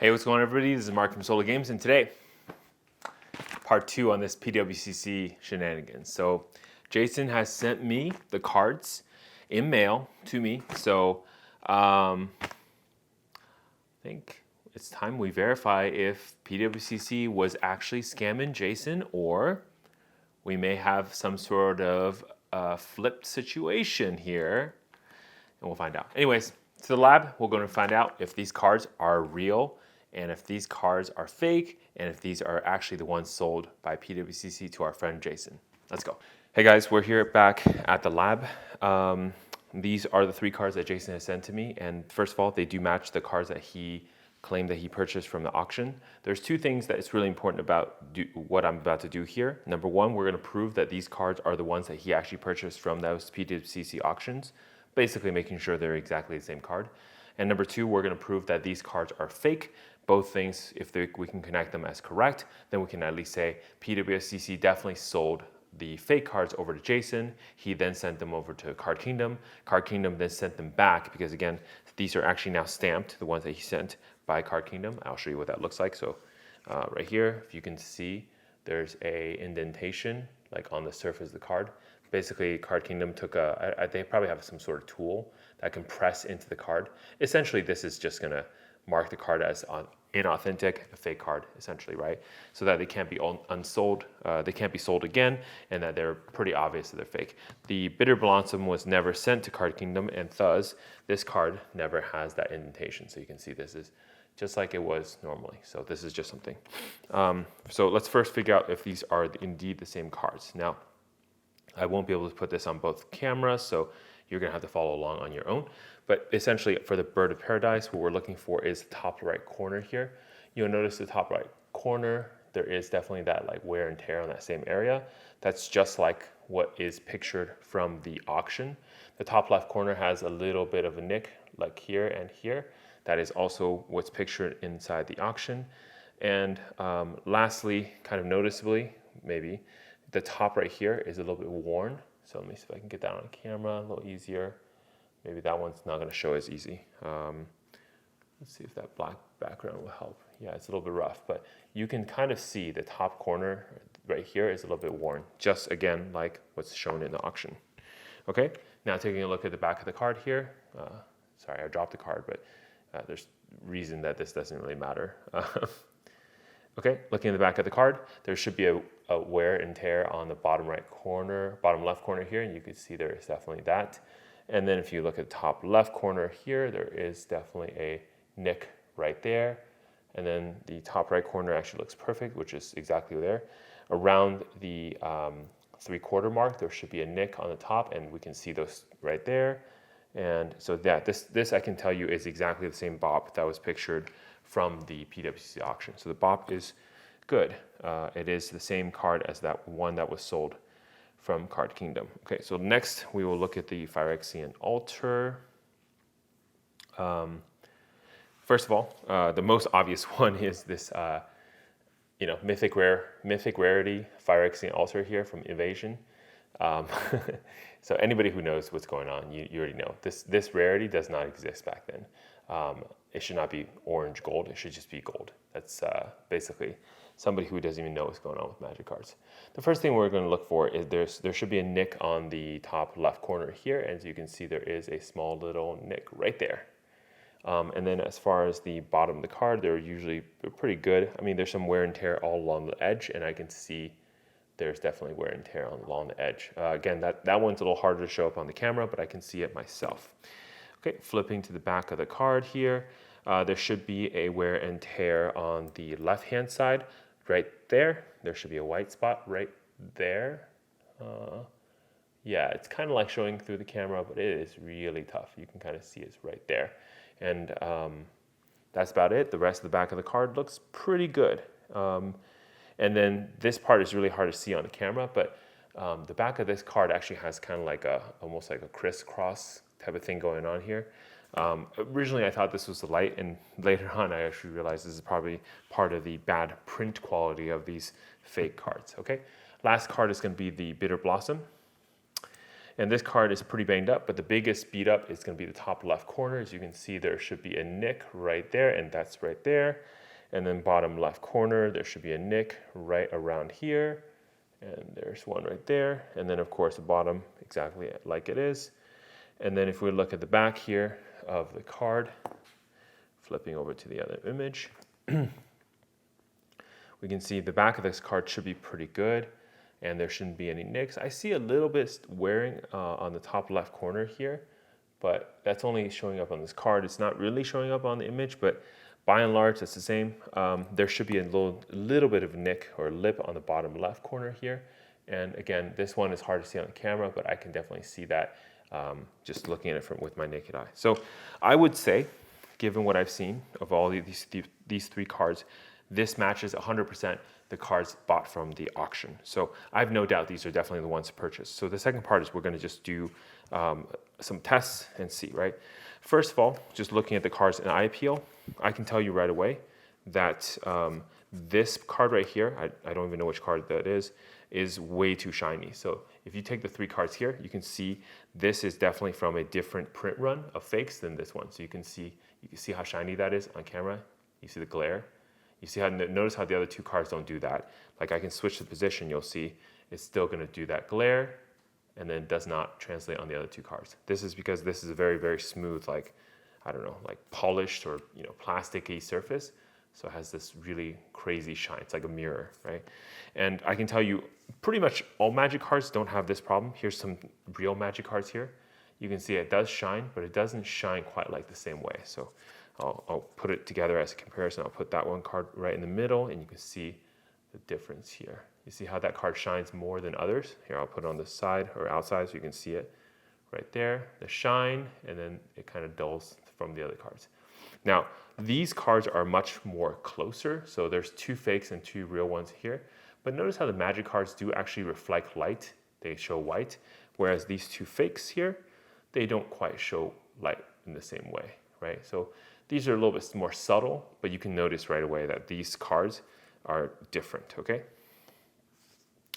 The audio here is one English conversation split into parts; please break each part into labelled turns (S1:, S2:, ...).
S1: Hey, what's going on, everybody? This is Mark from Solar Games, and today, part 2 on this PWCC shenanigans. So, Jason has sent me the cards in mail to me. So, I think it's time we verify if PWCC was actually scamming Jason, or we may have some sort of flipped situation here, and we'll find out. Anyways, to the lab, we're going to find out if these cards are real, and if these cards are fake, and if these are actually the ones sold by PWCC to our friend Jason. Let's go. Hey guys, we're here back at the lab. These are the 3 cards that Jason has sent to me, and first of all, they do match the cards that he claimed that he purchased from the auction. There's 2 things that it's really important about what I'm about to do here. Number 1, we're going to prove that these cards are the ones that he actually purchased from those PWCC auctions, basically making sure they're exactly the same card. And number 2, we're going to prove that these cards are fake. Both things, if we can connect them as correct, then we can at least say PWCC definitely sold the fake cards over to Jason. He then sent them over to Card Kingdom. Card Kingdom then sent them back because, again, these are actually now stamped, the ones that he sent by Card Kingdom. I'll show you what that looks like. So right here, if you can see, there's a indentation like on the surface of the card. Basically, Card Kingdom took they probably have some sort of tool that can press into the card. Essentially, this is just going to mark the card as inauthentic, a fake card, essentially, right? So that they can't be unsold, they can't be sold again, and that they're pretty obvious that they're fake. The Bitter Blossom was never sent to Card Kingdom, and thus, this card never has that indentation. So you can see this is just like it was normally. So this is just something. So let's first figure out if these are indeed the same cards. Now, I won't be able to put this on both cameras, so you're gonna have to follow along on your own. But essentially, for the Bird of Paradise, what we're looking for is the top right corner here. You'll notice the top right corner, there is definitely that like wear and tear on that same area. That's just like what is pictured from the auction. The top left corner has a little bit of a nick, like here and here. That is also what's pictured inside the auction. And lastly, kind of noticeably, maybe, the top right here is a little bit worn. So let me see if I can get that on camera a little easier. Maybe that one's not going to show as easy. Let's see if that black background will help. Yeah, it's a little bit rough, but you can kind of see the top corner right here is a little bit worn, just again like what's shown in the auction. Okay, now taking a look at the back of the card here. Sorry, I dropped the card, but there's reason that this doesn't really matter. Okay, looking at the back of the card, there should be a wear and tear on the bottom right corner, bottom left corner here, and you can see there is definitely that. And then if you look at the top left corner here, there is definitely a nick right there. And then the top right corner actually looks perfect, which is exactly there. Around the 3/4 mark, there should be a nick on the top, and we can see those right there. And so that this I can tell you is exactly the same BOP that was pictured from the PWCC auction. So the BOP is good. It is the same card as that one that was sold from Card Kingdom. Okay, so next we will look at the Phyrexian altar. First of all, the most obvious one is this, mythic rarity Phyrexian altar here from Invasion. So anybody who knows what's going on, you already know. This rarity does not exist back then. It should not be orange gold. It should just be gold. That's basically somebody who doesn't even know what's going on with magic cards. The first thing we're going to look for is there should be a nick on the top left corner here. As you can see, there is a small little nick right there. And then as far as the bottom of the card, they're pretty good. I mean, there's some wear and tear all along the edge, and I can see there's definitely wear and tear along the edge. Again, that one's a little harder to show up on the camera, but I can see it myself. Okay, flipping to the back of the card here, there should be a wear and tear on the left-hand side. Right there, there should be a white spot right there. Yeah, it's kind of like showing through the camera, but it is really tough. You can kind of see it's right there. And that's about it. The rest of the back of the card looks pretty good. And then this part is really hard to see on the camera, but the back of this card actually has kind of like almost like a crisscross type of thing going on here. Originally I thought this was the light, and later on I actually realized this is probably part of the bad print quality of these fake cards. Okay, last card is going to be the Bitter Blossom. And this card is pretty banged up, but the biggest beat up is going to be the top left corner. As you can see, there should be a nick right there, and that's right there. And then bottom left corner, there should be a nick right around here. And there's one right there. And then of course the bottom exactly like it is. And then if we look at the back here of the card, flipping over to the other image, we can see the back of this card should be pretty good. And there shouldn't be any nicks. I see a little bit wearing on the top left corner here, but that's only showing up on this card. It's not really showing up on the image, but by and large, that's the same. There should be a little bit of nick or lip on the bottom left corner here. And again, this one is hard to see on camera, but I can definitely see that just looking at it with my naked eye. So I would say, given what I've seen of all these three cards, this matches 100% the cards bought from the auction. So I have no doubt these are definitely the ones to purchase. So the second part is we're gonna just do some tests and see, right? First of all, just looking at the cards in eye appeal, I can tell you right away that this card right here, I don't even know which card that is way too shiny. So if you take the three cards here, you can see this is definitely from a different print run of fakes than this one. So you can see how shiny that is on camera. You see the glare. You see how, notice how the other two cards don't do that. Like I can switch the position, you'll see it's still gonna do that glare, and then does not translate on the other two cards. This is because this is a very, very smooth, like, I don't know, like polished or, you know, plasticky surface. So it has this really crazy shine. It's like a mirror, right? And I can tell you pretty much all Magic cards don't have this problem. Here's some real Magic cards here. You can see it does shine, but it doesn't shine quite like the same way. So I'll put it together as a comparison. I'll put that one card right in the middle, and you can see the difference here. You see how that card shines more than others? Here, I'll put it on the side or outside so you can see it right there, the shine, and then it kind of dulls from the other cards. Now, these cards are much more closer. So there's two fakes and two real ones here. But notice how the Magic cards do actually reflect light. They show white, whereas these two fakes here, they don't quite show light in the same way, right? So these are a little bit more subtle, but you can notice right away that these cards are different, okay?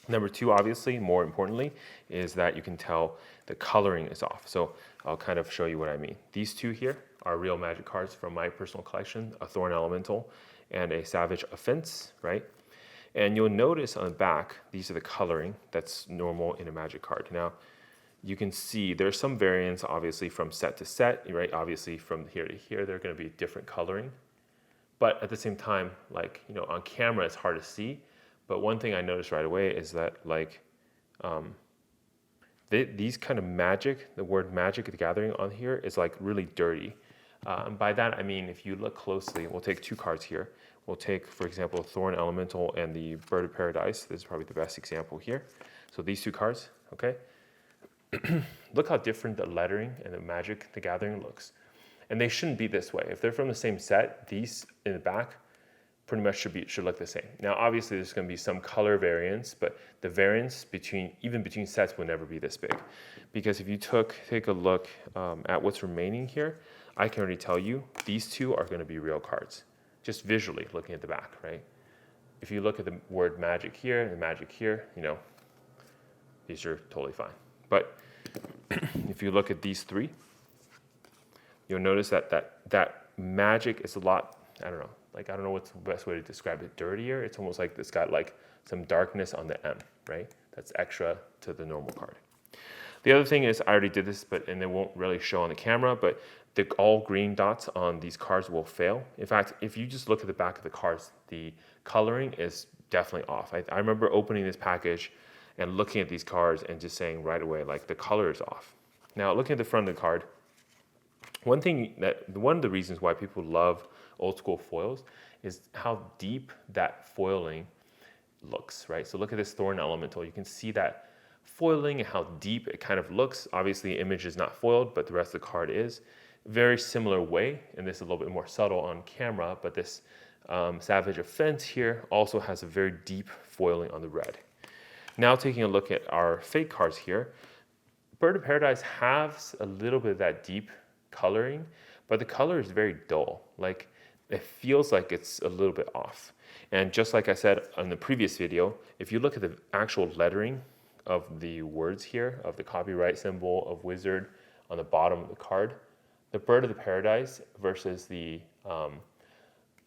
S1: Number two, obviously, more importantly, is that you can tell the coloring is off. So I'll kind of show you what I mean. These two here are real Magic cards from my personal collection, a Thorn Elemental and a Savage Offense, right? And you'll notice on the back, these are the coloring that's normal in a Magic card. Now, you can see there's some variance, obviously, from set to set, right? Obviously, from here to here, they're going to be different coloring. But at the same time, like, you know, on camera, it's hard to see. But one thing I noticed right away is that, like, these kind of Magic, the word Magic the Gathering on here is like really dirty. And by that, I mean, if you look closely, we'll take two cards here. We'll take, for example, Thorn Elemental and the Bird of Paradise. This is probably the best example here. So these two cards, okay? Look how different the lettering and the Magic the Gathering looks. And they shouldn't be this way. If they're from the same set, these in the back pretty much should look the same. Now, obviously, there's going to be some color variance, but the variance even between sets will never be this big. Because if you take a look at what's remaining here, I can already tell you these two are going to be real cards, just visually looking at the back, right? If you look at the word Magic here and the Magic here, you know, these are totally fine. But if you look at these three, you'll notice that Magic is a lot, I don't know what's the best way to describe it, dirtier. It's almost like it's got like some darkness on the M, right? That's extra to the normal card. The other thing is, I already did this, and it won't really show on the camera, but the all green dots on these cards will fail. In fact, if you just look at the back of the cards, the coloring is definitely off. I remember opening this package and looking at these cards and just saying right away, like, the color is off. Now, looking at the front of the card, one of the reasons why people love old school foils is how deep that foiling looks, right? So look at this Thorn Elemental. You can see that foiling and how deep it kind of looks. Obviously, the image is not foiled, but the rest of the card is. Very similar way, and this is a little bit more subtle on camera, but this Savage Offense here also has a very deep foiling on the red. Now taking a look at our fake cards here, Bird of Paradise has a little bit of that deep coloring, but the color is very dull. Like, it feels like it's a little bit off. And just like I said on the previous video, if you look at the actual lettering, of the words here, of the copyright symbol of wizard on the bottom of the card. The bird of the paradise versus the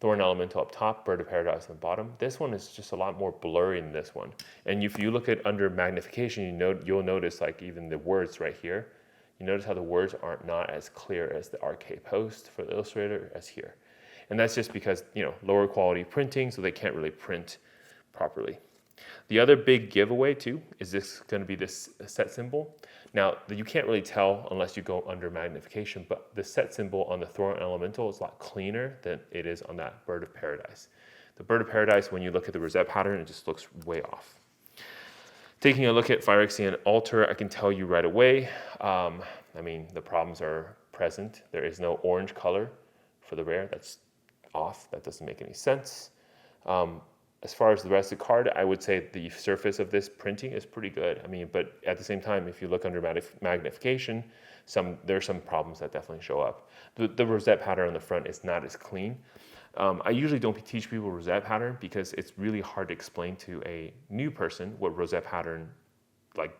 S1: thorn elemental up top, bird of paradise on the bottom. This one is just a lot more blurry than this one. And if you look at under magnification, you'll notice like even the words right here. You notice how the words are not as clear as the RK post for the illustrator as here. And that's just because, lower quality printing, so they can't really print properly. The other big giveaway too is this going to be this set symbol. Now you can't really tell unless you go under magnification, but the set symbol on the thorn elemental is a lot cleaner than it is on that bird of paradise. The bird of paradise, when you look at the rosette pattern, it just looks way off. Taking a look at Phyrexian altar, I can tell you right away. The problems are present. There is no orange color for the rare. That's off. That doesn't make any sense. As far as the rest of the card, I would say the surface of this printing is pretty good. But at the same time, if you look under magnification, there are some problems that definitely show up. The rosette pattern on the front is not as clean. I usually don't teach people rosette pattern because it's really hard to explain to a new person what rosette pattern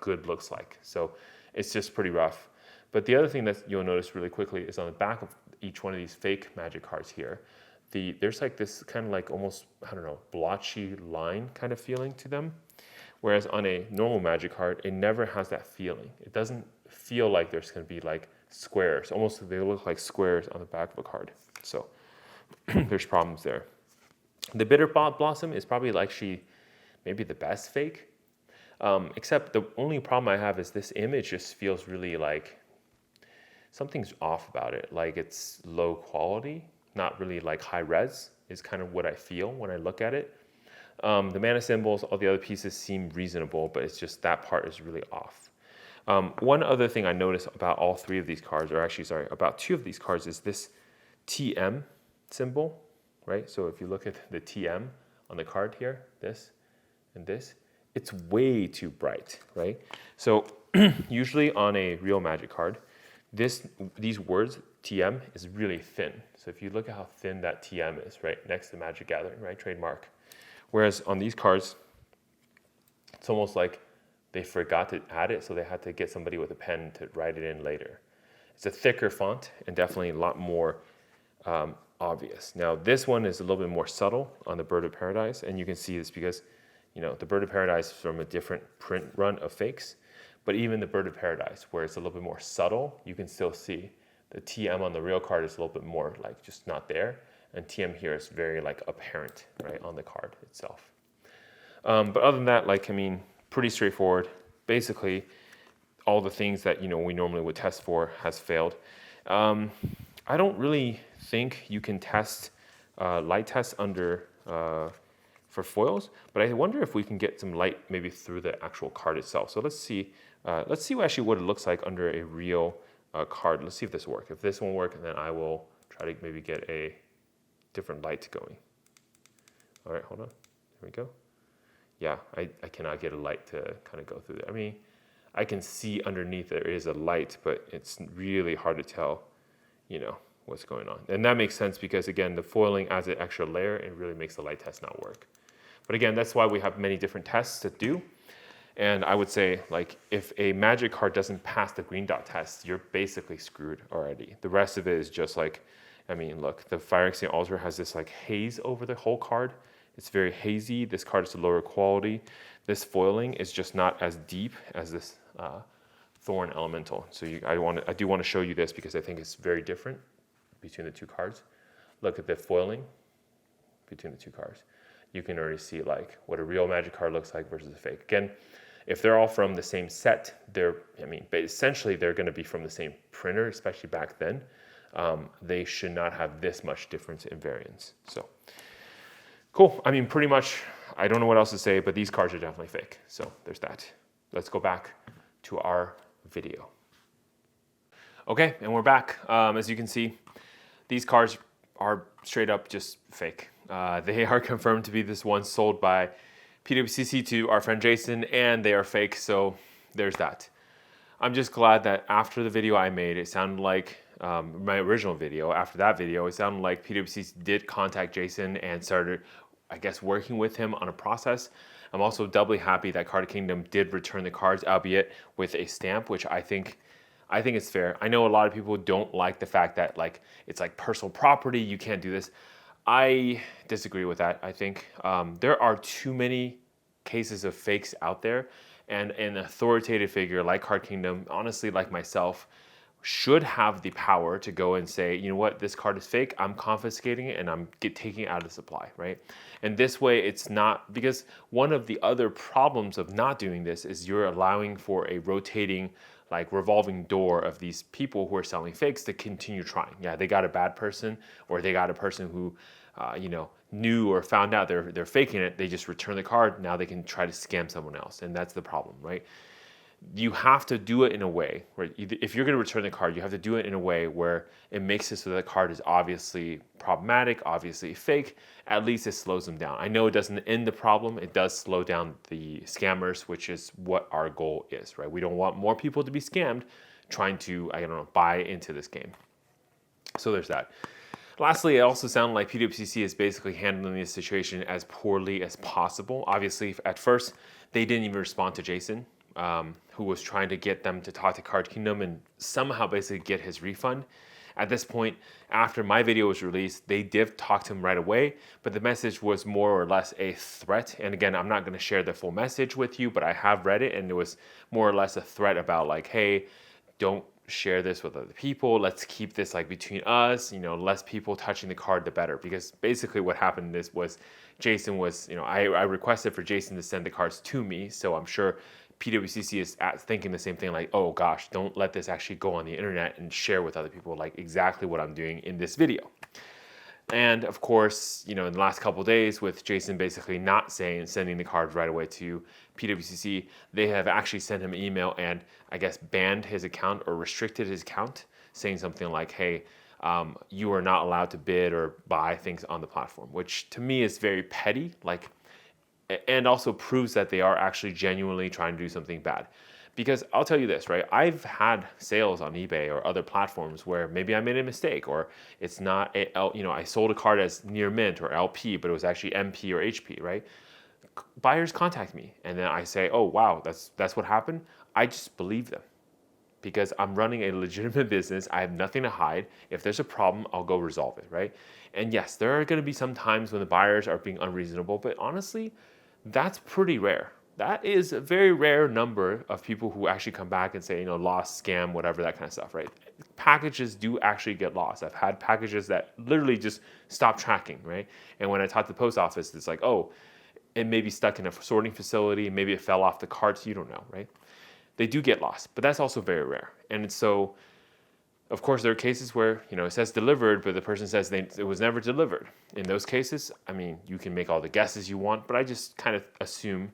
S1: good looks like. So it's just pretty rough. But the other thing that you'll notice really quickly is on the back of each one of these fake magic cards here, there's this kind of almost, blotchy line kind of feeling to them. Whereas on a normal magic card, it never has that feeling. It doesn't feel like there's going to be squares. Almost they look like squares on the back of a card. So there's problems there. The Bitter Blossom is probably maybe the best fake. Except the only problem I have is this image just feels really something's off about it. It's low quality. Not really high res is kind of what I feel when I look at it. The mana symbols, all the other pieces seem reasonable, but it's just that part is really off. One other thing I noticed about all three of these cards, about two of these cards, is this TM symbol, right? So if you look at the TM on the card here, this and this, it's way too bright, right? So usually on a real magic card, these words, TM, is really thin. So if you look at how thin that TM is, right, next to Magic Gathering, right, trademark. Whereas on these cards, it's almost like they forgot to add it, so they had to get somebody with a pen to write it in later. It's a thicker font and definitely a lot more obvious. Now this one is a little bit more subtle on the Bird of Paradise, and you can see this because, the Bird of Paradise is from a different print run of fakes. But even the Bird of Paradise, where it's a little bit more subtle, you can still see the TM on the real card is a little bit more just not there. And TM here is very apparent, right, on the card itself. But other than that, pretty straightforward. Basically, all the things that, we normally would test for has failed. I don't really think you can test light tests under for foils, but I wonder if we can get some light maybe through the actual card itself. So let's see actually what it looks like under a real card. Let's see if this works. If this won't work, then I will try to maybe get a different light going. All right, hold on. There we go. Yeah, I cannot get a light to kind of go through there. I can see underneath there is a light, but it's really hard to tell, what's going on. And that makes sense because, again, the foiling adds an extra layer and really makes the light test not work. But again, that's why we have many different tests to do. And I would say, if a magic card doesn't pass the green dot test, you're basically screwed already. The rest of it is just look, the Phyrexian altar has this haze over the whole card. It's very hazy. This card is a lower quality. This foiling is just not as deep as this thorn elemental. So I do want to show you this because I think it's very different between the two cards. Look at the foiling between the two cards. You can already see what a real magic card looks like versus a fake. Again, if they're all from the same set, essentially they're going to be from the same printer, especially back then. They should not have this much difference in variance. So, cool. Pretty much, I don't know what else to say, but these cards are definitely fake. So there's that. Let's go back to our video. Okay, and we're back. As you can see, these cards are straight up just fake. They are confirmed to be this one sold by PWCC to our friend Jason, and they are fake, so there's that. I'm just glad that after the video I made, it sounded like my original video, after that video, it sounded like PWCC did contact Jason and started I guess, working with him on a process. I'm also doubly happy that Card Kingdom did return the cards, albeit with a stamp, which I think it's fair. I know a lot of people don't like the fact that like it's like personal property, you can't do this. I disagree with that. I think there are too many cases of fakes out there, and an authoritative figure like Card Kingdom, honestly, like myself, should have the power to go and say, you know what, this card is fake, I'm confiscating it and I'm taking it out of supply, right? And this way it's not, because one of the other problems of not doing this is you're allowing for a rotating, like revolving door of these people who are selling fakes to continue trying. Yeah, they got a bad person, or they got a person who, knew or found out they're faking it. They just return the card. Now they can try to scam someone else, and that's the problem, right? You have to do it in a way where if you're going to return the card, you have to do it in a way where it makes it so that the card is obviously problematic, obviously fake. At least it slows them down. I know it doesn't end the problem. It does slow down the scammers, which is what our goal is, right? We don't want more people to be scammed trying to, buy into this game. So there's that. Lastly, it also sounded like PWCC is basically handling this situation as poorly as possible. Obviously, at first, they didn't even respond to Jason, who was trying to get them to talk to Card Kingdom and somehow basically get his refund. At this point, after my video was released, they did talk to him right away, but the message was more or less a threat. And again, I'm not going to share the full message with you, but I have read it, and it was more or less a threat about like, hey, don't share this with other people. Let's keep this like between us, less people touching the card, the better. Because basically what happened was Jason was, I requested for Jason to send the cards to me. So I'm sure PWCC is thinking the same thing, like, oh gosh, don't let this actually go on the internet and share with other people, like exactly what I'm doing in this video. And of course, in the last couple of days, with Jason basically not sending the cards right away to PWCC, they have actually sent him an email and I guess banned his account or restricted his account, saying something like, hey, you are not allowed to bid or buy things on the platform, which to me is very petty, and also proves that they are actually genuinely trying to do something bad. Because I'll tell you this, right? I've had sales on eBay or other platforms where maybe I made a mistake, or it's not, I sold a card as near mint or LP, but it was actually MP or HP, right? Buyers contact me, and then I say, oh, wow, that's what happened. I just believe them because I'm running a legitimate business. I have nothing to hide. If there's a problem, I'll go resolve it, right? And yes, there are going to be some times when the buyers are being unreasonable, but honestly, that's pretty rare. That is a very rare number of people who actually come back and say, lost, scam, whatever, that kind of stuff, right? Packages do actually get lost. I've had packages that literally just stop tracking, right? And when I talk to the post office, it's like, oh, it may be stuck in a sorting facility, maybe it fell off the carts, you don't know, right? They do get lost, but that's also very rare. And so, of course, there are cases where, it says delivered, but the person says it was never delivered. In those cases, you can make all the guesses you want, but I just kind of assume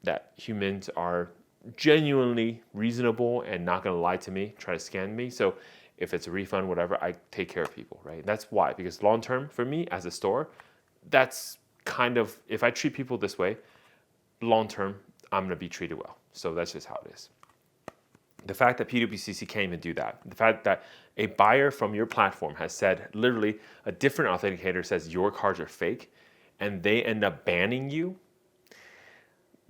S1: that humans are genuinely reasonable and not going to lie to me, try to scam me. So if it's a refund, whatever, I take care of people, right? That's why, because long term for me as a store, that's kind of, if I treat people this way, long term, I'm going to be treated well. So that's just how it is. The fact that PWCC can't even do that, the fact that a buyer from your platform has said, literally a different authenticator says your cards are fake, and they end up banning you,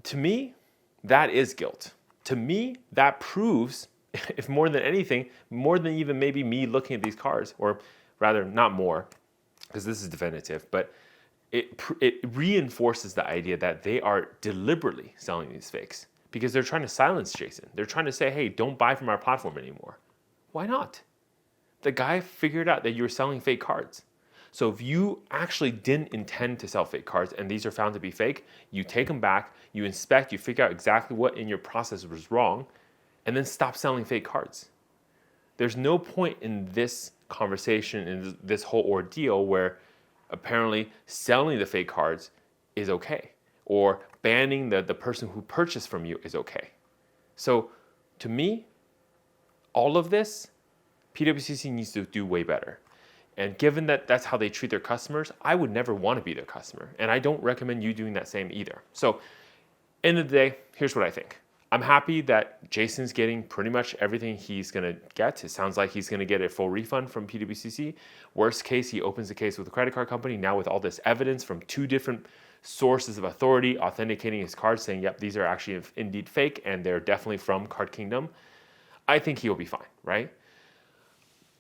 S1: to me, that is guilt. To me, that proves, if more than anything, more than even maybe me looking at these cards, or rather not more, because this is definitive, but it reinforces the idea that they are deliberately selling these fakes because they're trying to silence Jason. They're trying to say, hey, don't buy from our platform anymore. Why not? The guy figured out that you were selling fake cards. So if you actually didn't intend to sell fake cards and these are found to be fake, you take them back, you inspect, you figure out exactly what in your process was wrong, and then stop selling fake cards. There's no point in this conversation, in this whole ordeal where apparently selling the fake cards is okay, or banning the person who purchased from you is okay. So to me, all of this, PWCC needs to do way better. And given that that's how they treat their customers, I would never want to be their customer. And I don't recommend you doing that same either. So, end of the day, here's what I think. I'm happy that Jason's getting pretty much everything he's going to get. It sounds like he's going to get a full refund from PWCC. Worst case, he opens the case with the credit card company. Now with all this evidence from 2 different sources of authority authenticating his cards, saying, yep, these are actually indeed fake and they're definitely from Card Kingdom, I think he'll be fine, right?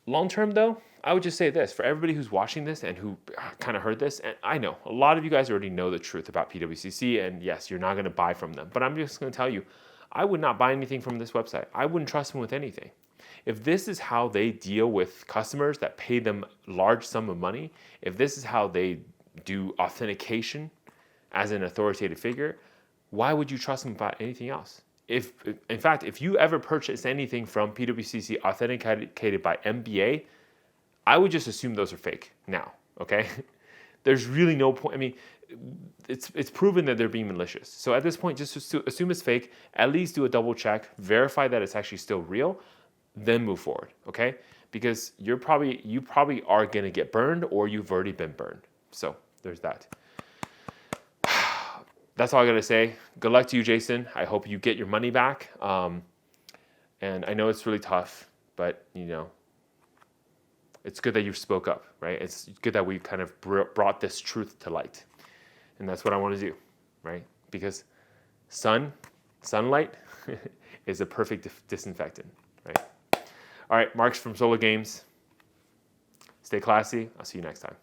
S1: Long term, though, I would just say this. For everybody who's watching this and who kind of heard this, and I know a lot of you guys already know the truth about PWCC, and yes, you're not going to buy from them. But I'm just going to tell you, I would not buy anything from this website. I wouldn't trust them with anything. If this is how they deal with customers that pay them large sum of money, if this is how they do authentication as an authoritative figure, why would you trust them about anything else? In fact, if you ever purchase anything from PWCC authenticated by MBA, I would just assume those are fake now, okay? There's really no point. I mean, it's proven that they're being malicious. So at this point, just assume it's fake, at least do a double check, verify that it's actually still real, then move forward, okay? Because you probably are gonna get burned or you've already been burned. So there's that. That's all I gotta say. Good luck to you, Jason. I hope you get your money back. And I know it's really tough, but it's good that you spoke up, right? It's good that we've kind of brought this truth to light. And that's what I want to do, right? Because sunlight is a perfect disinfectant, right? All right, Marks from Solo Games. Stay classy. I'll see you next time.